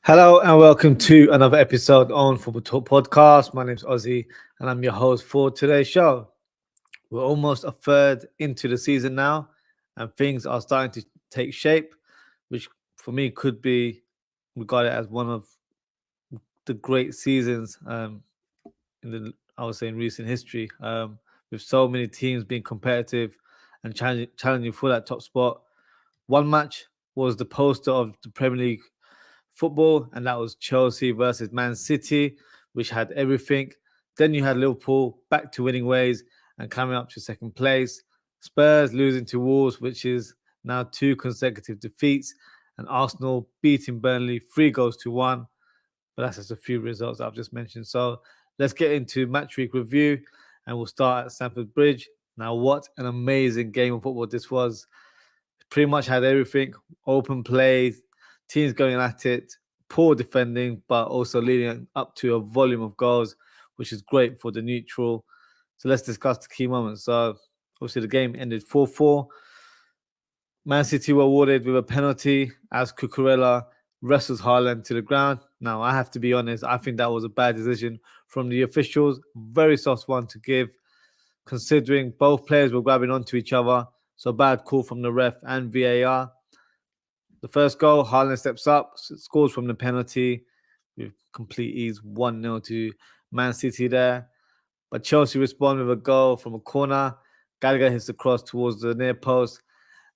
Hello and welcome to another episode on Football Talk Podcast. My name's Ozzie and I'm your host for today's show. We're almost a third into the season now and things are starting to take shape, which for me could be regarded as one of the great seasons I would say in recent history. With so many teams being competitive and challenging for that top spot. One match was the poster of the Premier League football, and that was Chelsea versus Man City, which had everything. Then you had Liverpool back to winning ways and coming up to second place. Spurs losing to Wolves, which is now two consecutive defeats, and Arsenal beating Burnley 3 goals to 1. But that's just a few results I've just mentioned. So let's get into match week review, and we'll start at Stamford Bridge. Now, what an amazing game of football this was! Pretty much had everything: open play, teams going at it, poor defending, but also leading up to a volume of goals, which is great for the neutral. So let's discuss the key moments. So obviously the game ended 4-4. Man City were awarded with a penalty as Cucurella wrestles Haaland to the ground. Now, I have to be honest, I think that was a bad decision from the officials. Very soft one to give, considering both players were grabbing onto each other. So bad call from the ref and VAR. The first goal, Haaland steps up, scores from the penalty with complete ease, 1-0 to Man City there. But Chelsea respond with a goal from a corner. Gallagher hits the cross towards the near post,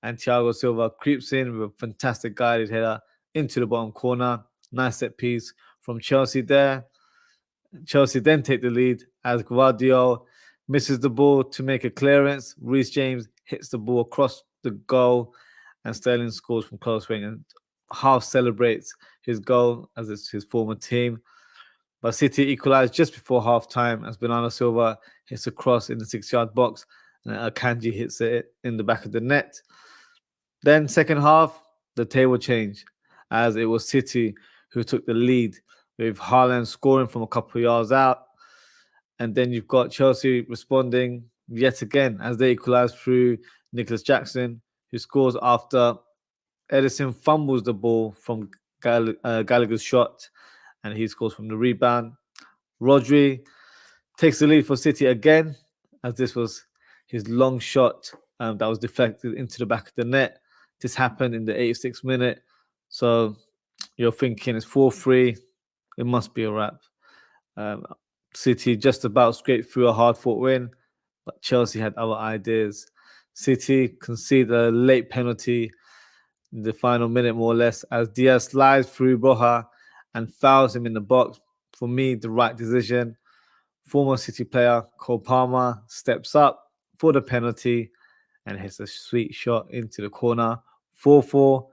and Thiago Silva creeps in with a fantastic guided header into the bottom corner. Nice set piece from Chelsea there. Chelsea then take the lead as Guardiola misses the ball to make a clearance. Reece James hits the ball across the goal, and Sterling scores from close range and half celebrates his goal as it's his former team. But City equalised just before half time as Bernardo Silva hits a cross in the 6-yard box and Akanji hits it in the back of the net. Then, second half, the table changed as it was City who took the lead with Haaland scoring from a couple of yards out. And then you've got Chelsea responding yet again as they equalise through Nicholas Jackson, who scores after Edison fumbles the ball from Gallagher's shot, and he scores from the rebound. Rodri takes the lead for City again, as this was his long shot that was deflected into the back of the net. This happened in the 86th minute. So you're thinking it's 4-3. It must be a wrap. City just about scraped through a hard-fought win, but Chelsea had other ideas. City conceded a late penalty in the final minute, more or less, as Diaz slides through Broja and fouls him in the box. For me, the right decision. Former City player Cole Palmer steps up for the penalty and hits a sweet shot into the corner. 4-4.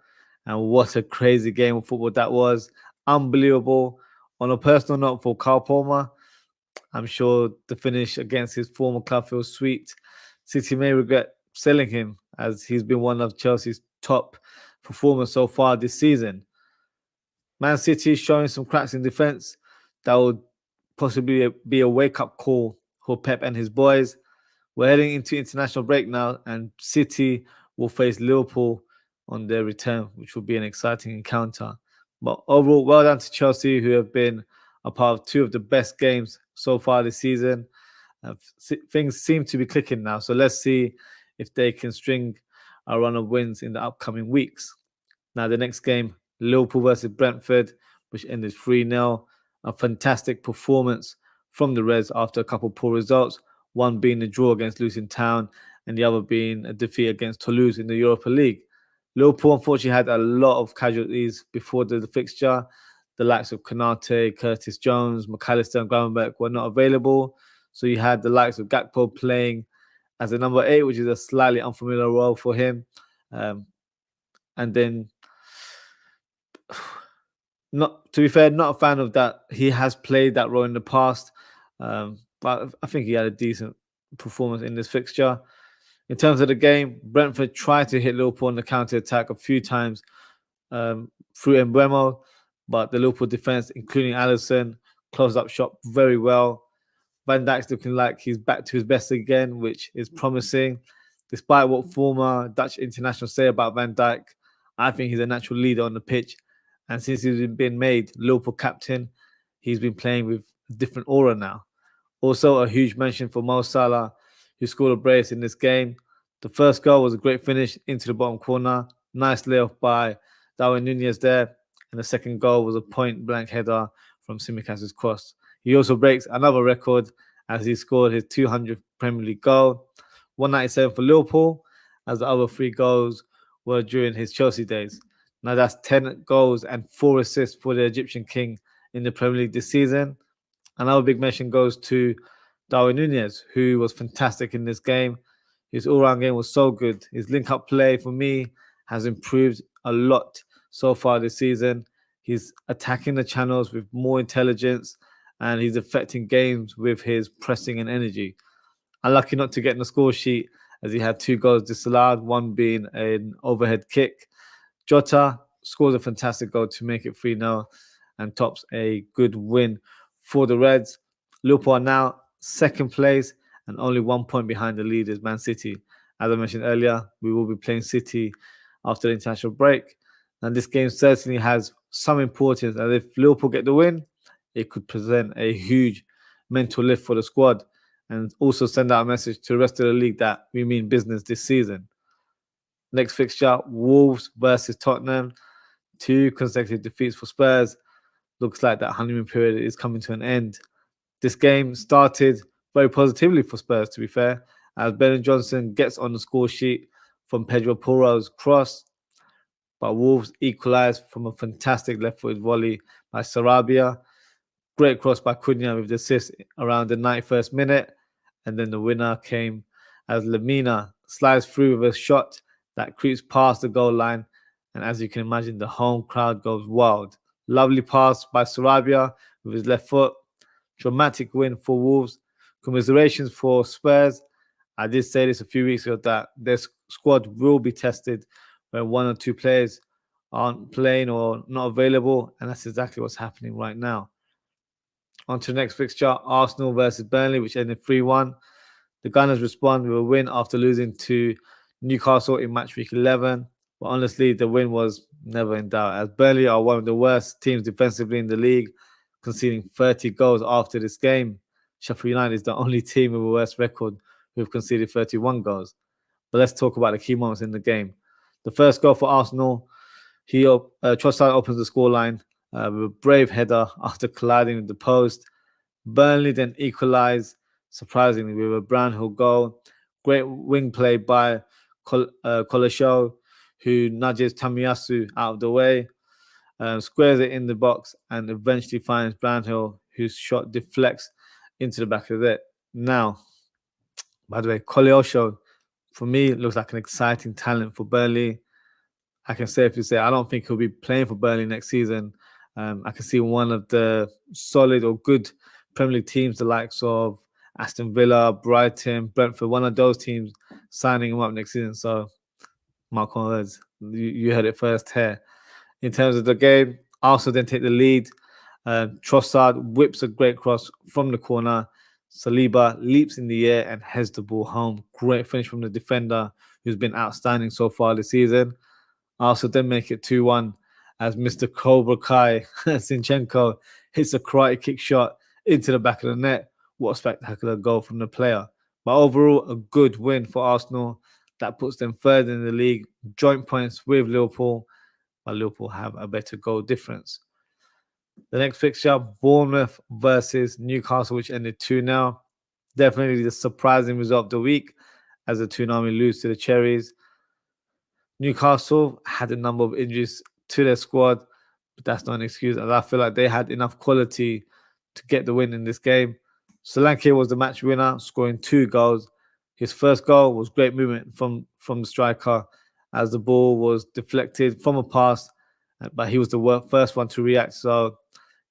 And what a crazy game of football that was. Unbelievable. On a personal note for Cole Palmer, I'm sure the finish against his former club feels sweet. City may regret selling him as he's been one of Chelsea's top performers so far this season. Man City showing some cracks in defence that would possibly be a wake-up call for Pep and his boys. We're heading into international break now, and City will face Liverpool on their return, which will be an exciting encounter. But overall, well done to Chelsea, who have been a part of two of the best games so far this season. Things seem to be clicking now, so let's see if they can string a run of wins in the upcoming weeks. Now, the next game, Liverpool versus Brentford, which ended 3-0. A fantastic performance from the Reds after a couple of poor results, one being a draw against Luton Town and the other being a defeat against Toulouse in the Europa League. Liverpool unfortunately had a lot of casualties before the fixture. The likes of Konate, Curtis Jones, McAllister and Gravenberch were not available. So you had the likes of Gakpo playing as a number 8, which is a slightly unfamiliar role for him. And then, not to be fair, not a fan of that. He has played that role in the past, but I think he had a decent performance in this fixture. In terms of the game, Brentford tried to hit Liverpool on the counter-attack a few times through Mbeumo, but the Liverpool defence, including Alisson, closed up shop very well. Van Dijk's looking like he's back to his best again, which is promising. Despite what former Dutch internationals say about Van Dijk, I think he's a natural leader on the pitch, And since he's been made Liverpool captain, he's been playing with a different aura now. Also, a huge mention for Mo Salah, who scored a brace in this game. The first goal was a great finish into the bottom corner. Nice layoff by Darwin Nunez there. And the second goal was a point-blank header from Simicas's cross. He also breaks another record as he scored his 200th Premier League goal. 197 for Liverpool, as the other 3 goals were during his Chelsea days. Now that's 10 goals and 4 assists for the Egyptian king in the Premier League this season. Another big mention goes to Darwin Nunez, who was fantastic in this game. His all-round game was so good. His link-up play, for me, has improved a lot so far this season. He's attacking the channels with more intelligence, and he's affecting games with his pressing and energy. Unlucky not to get in the score sheet, as he had 2 goals disallowed, one being an overhead kick. Jota scores a fantastic goal to make it 3-0 and tops a good win for the Reds. Liverpool are now second place and only 1 point behind the leaders, Man City. As I mentioned earlier, we will be playing City after the international break. And this game certainly has some importance. And if Liverpool get the win, it could present a huge mental lift for the squad and also send out a message to the rest of the league that we mean business this season. Next fixture, Wolves versus Tottenham. 2 consecutive defeats for Spurs. Looks like that honeymoon period is coming to an end. This game started very positively for Spurs, to be fair, as Ben Johnson gets on the score sheet from Pedro Porro's cross. But Wolves equalised from a fantastic left-footed volley by Sarabia. Great cross by Cunha with the assist around the 91st minute. And then the winner came as Lemina slides through with a shot that creeps past the goal line. And as you can imagine, the home crowd goes wild. Lovely pass by Sarabia with his left foot. Dramatic win for Wolves. Commiserations for Spurs. I did say this a few weeks ago that their squad will be tested when 1 or 2 players aren't playing or not available. And that's exactly what's happening right now. On to the next fixture, Arsenal versus Burnley, which ended 3-1. The Gunners respond with a win after losing to Newcastle in match week 11. But honestly, the win was never in doubt, as Burnley are one of the worst teams defensively in the league, conceding 30 goals after this game. Sheffield United is the only team with a worse record who have conceded 31 goals. But let's talk about the key moments in the game. The first goal for Arsenal, Trossard opens the scoreline with a brave header after colliding with the post. Burnley then equalised, surprisingly, with a Brownhill goal. Great wing play by Kolasho, who nudges Tamiyasu out of the way, squares it in the box, and eventually finds Brownhill, whose shot deflects into the back of the net. Now, by the way, Kolasho, for me, looks like an exciting talent for Burnley. I can safely say I don't think he'll be playing for Burnley next season. I can see one of the solid or good Premier League teams, the likes of Aston Villa, Brighton, Brentford, one of those teams signing him up next season. So, mark on words, you heard it first here. In terms of the game, Arsenal then take the lead. Trossard whips a great cross from the corner. Saliba leaps in the air and heads the ball home. Great finish from the defender, who's been outstanding so far this season. Arsenal then make it 2-1 as Mr. Cobra Kai Zinchenko hits a karate kick shot into the back of the net. What a spectacular goal from the player. But overall, a good win for Arsenal. That puts them third in the league, joint points with Liverpool, but Liverpool have a better goal difference. The next fixture, Bournemouth versus Newcastle, which ended 2-0. Definitely the surprising result of the week, as the 2-0 lose to the Cherries. Newcastle had a number of injuries to their squad, but that's not an excuse, as I feel like they had enough quality to get the win in this game. Solanke was the match winner, scoring 2 goals. His first goal was great movement from the striker, as the ball was deflected from a pass, but he was the first one to react. So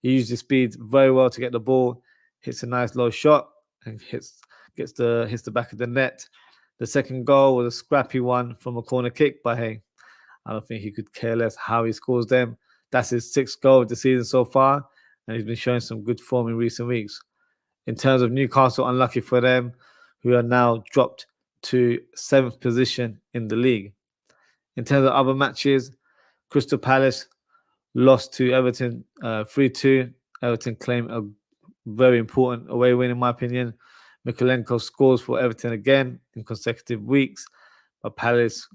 he used his speed very well to get the ball, hits a nice low shot, and hits the back of the net. The second goal was a scrappy one from a corner kick, but hey, I don't think he could care less how he scores them. That's his 6th goal of the season so far, and he's been showing some good form in recent weeks. In terms of Newcastle, unlucky for them, who are now dropped to 7th position in the league. In terms of other matches, Crystal Palace lost to Everton 3-2. Everton claim a very important away win, in my opinion. Mikolenko scores for Everton again in consecutive weeks, but Palace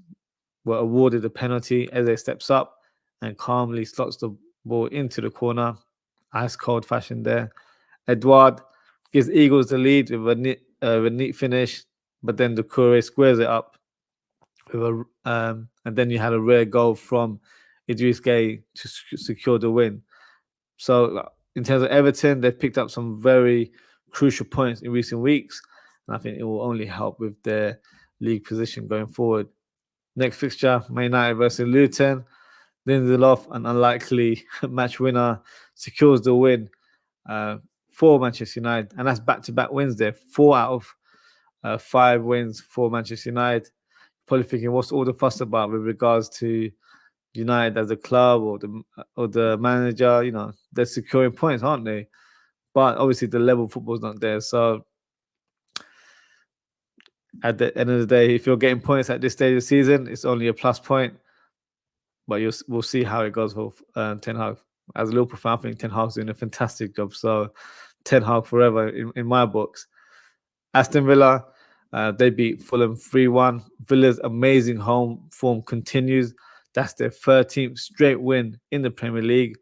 were awarded a penalty. Eze steps up and calmly slots the ball into the corner. Ice cold fashion there. Edouard gives Eagles the lead with a neat finish, but then Doucouré squares it up with and then you had a rare goal from Idris Gueye to secure the win. So in terms of Everton, they've picked up some very crucial points in recent weeks, and I think it will only help with their league position going forward. Next fixture, Man United versus Luton. Lindelof, an unlikely match winner, secures the win for Manchester United, and that's back-to-back wins there. 4 out of 5 wins for Manchester United. Probably thinking, what's all the fuss about with regards to United as a club or the manager? You know, they're securing points, aren't they? But obviously, the level of football's not there. So at the end of the day, if you're getting points at this stage of the season, it's only a plus point. But we'll see how it goes for Ten Hag. As a Liverpool fan, I think Ten Hag's doing a fantastic job. So Ten Hag forever in my books. Aston Villa, they beat Fulham 3-1. Villa's amazing home form continues. That's their 13th straight win in the Premier League.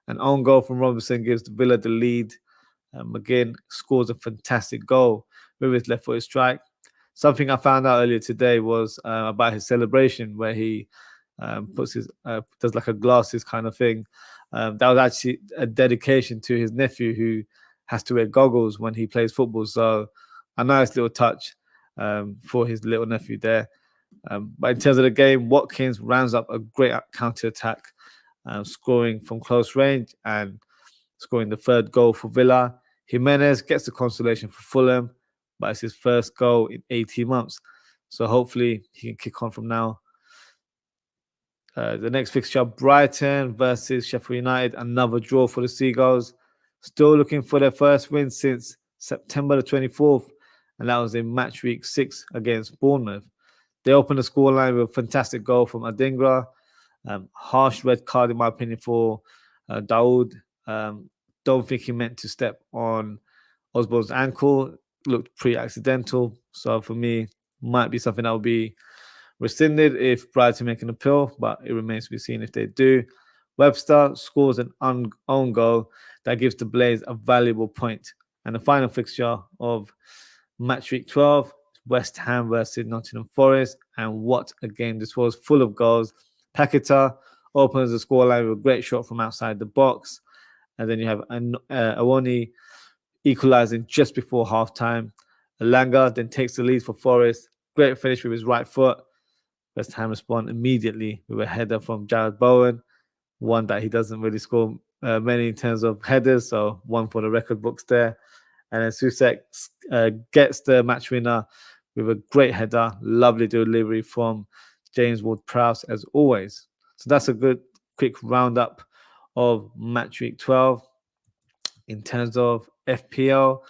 An own goal from Robinson gives Villa the lead. McGinn scores a fantastic goal with his left-footed strike. Something I found out earlier today was about his celebration, where he puts his does like a glasses kind of thing. That was actually a dedication to his nephew, who has to wear goggles when he plays football. So a nice little touch for his little nephew there. But in terms of the game, Watkins rounds up a great counter-attack, scoring from close range and scoring the third goal for Villa. Jimenez gets the consolation for Fulham, but it's his first goal in 18 months. So hopefully he can kick on from now. The next fixture, Brighton versus Sheffield United, another draw for the Seagulls. Still looking for their first win since September the 24th, and that was in match week 6 against Bournemouth. They opened the scoreline with a fantastic goal from Adingra. Harsh red card, in my opinion, for Daoud. Don't think he meant to step on Osborne's ankle. Looked pretty accidental. So for me, might be something that will be rescinded if Brighton make an appeal, but it remains to be seen if they do. Webster scores an own goal that gives the Blaze a valuable point. And the final fixture of match week 12, West Ham versus Nottingham Forest. And what a game this was, full of goals. Paqueta opens the scoreline with a great shot from outside the box. And then you have Awoni equalizing just before halftime. Elanga then takes the lead for Forest. Great finish with his right foot. West Ham respond immediately with a header from Jared Bowen, one that he doesn't really score many in terms of headers, so one for the record books there. And then Susek gets the match winner with a great header, lovely delivery from James Ward-Prowse as always. So that's a good quick roundup of match week 12. In terms of FPL,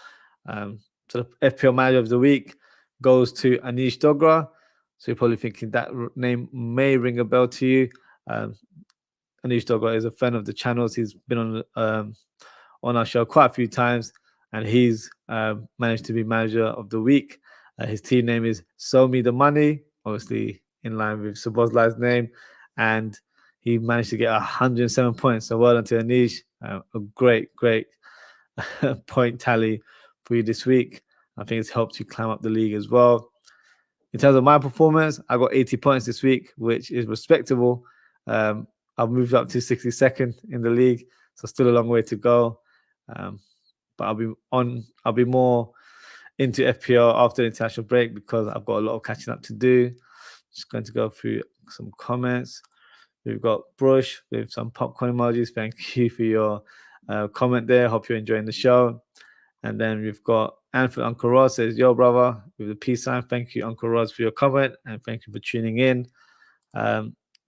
so the FPL Manager of the Week goes to Anish Dogra. So you're probably thinking that name may ring a bell to you. Anish Dogra is a friend of the channels. He's been on our show quite a few times, and he's managed to be Manager of the Week. His team name is Sow Me the Money, obviously in line with Sabozlai's name, and he managed to get 107 points. So well done to Anish. A great point tally for you this week. I think it's helped you climb up the league as well. In terms of my performance, I got 80 points this week, which is respectable. I've moved up to 62nd in the league, so still a long way to go. But I'll be more into FPL after the international break because I've got a lot of catching up to do. Just going to go through some comments. We've got Brush with some popcorn emojis. Thank you for your comment there. Hope you're enjoying the show. And then we've got Anfield Uncle Rod says, yo, brother, with the peace sign. Thank you, Uncle Rod, for your comment. And thank you for tuning in.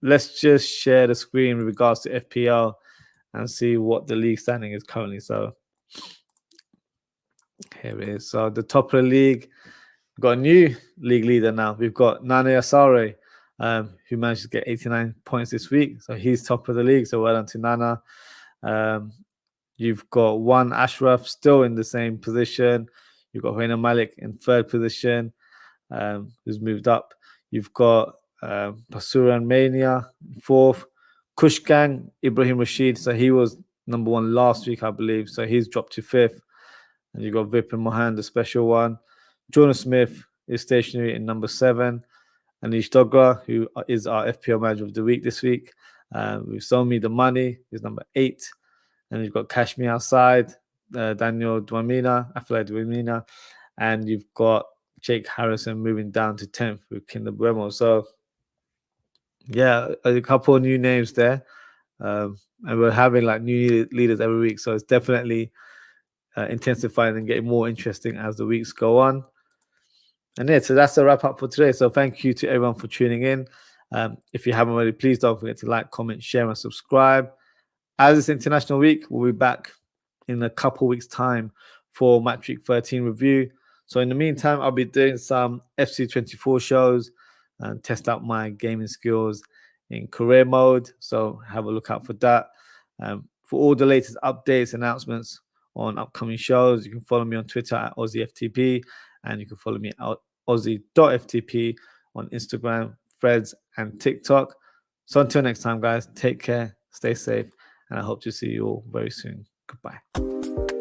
Let's just share the screen with regards to FPL and see what the league standing is currently. So here it is. So the top of the league, we've got a new league leader now. We've got Nane Asare who managed to get 89 points this week. So he's top of the league. So well done to Nana. You've got one Ashraf still in the same position. You've got Reina Malik in third position, who's moved up. You've got Pasuran Mania fourth. Kushgang Ibrahim Rashid. So he was number one last week, I believe. So he's dropped to fifth. And you've got Vipin Mohan, the special one. Jonas Smith is stationary in number 7. Anish Dogra, who is our FPL Manager of the Week this week. We've Sold Me the Money, is number 8. And you've got Cash Me Outside, Daniel Dwamina, Afla Dwamina. And you've got Jake Harrison moving down to 10th with Kinder Bueno. So, yeah, a couple of new names there. And we're having like new leaders every week. So it's definitely intensifying and getting more interesting as the weeks go on. And yeah, so that's the wrap up for today. So thank you to everyone for tuning in. If you haven't already, please don't forget to like, comment, share, and subscribe. As it's International Week, we'll be back in a couple weeks' time for Match Week 13 review. So in the meantime, I'll be doing some FC24 shows and test out my gaming skills in career mode. So have a look out for that. For all the latest updates, announcements on upcoming shows, you can follow me on Twitter at OzzieFTP, and you can follow me at Ozzie.ftp on Instagram, Threads, and TikTok. So until next time, guys, take care, stay safe, and I hope to see you all very soon. Goodbye.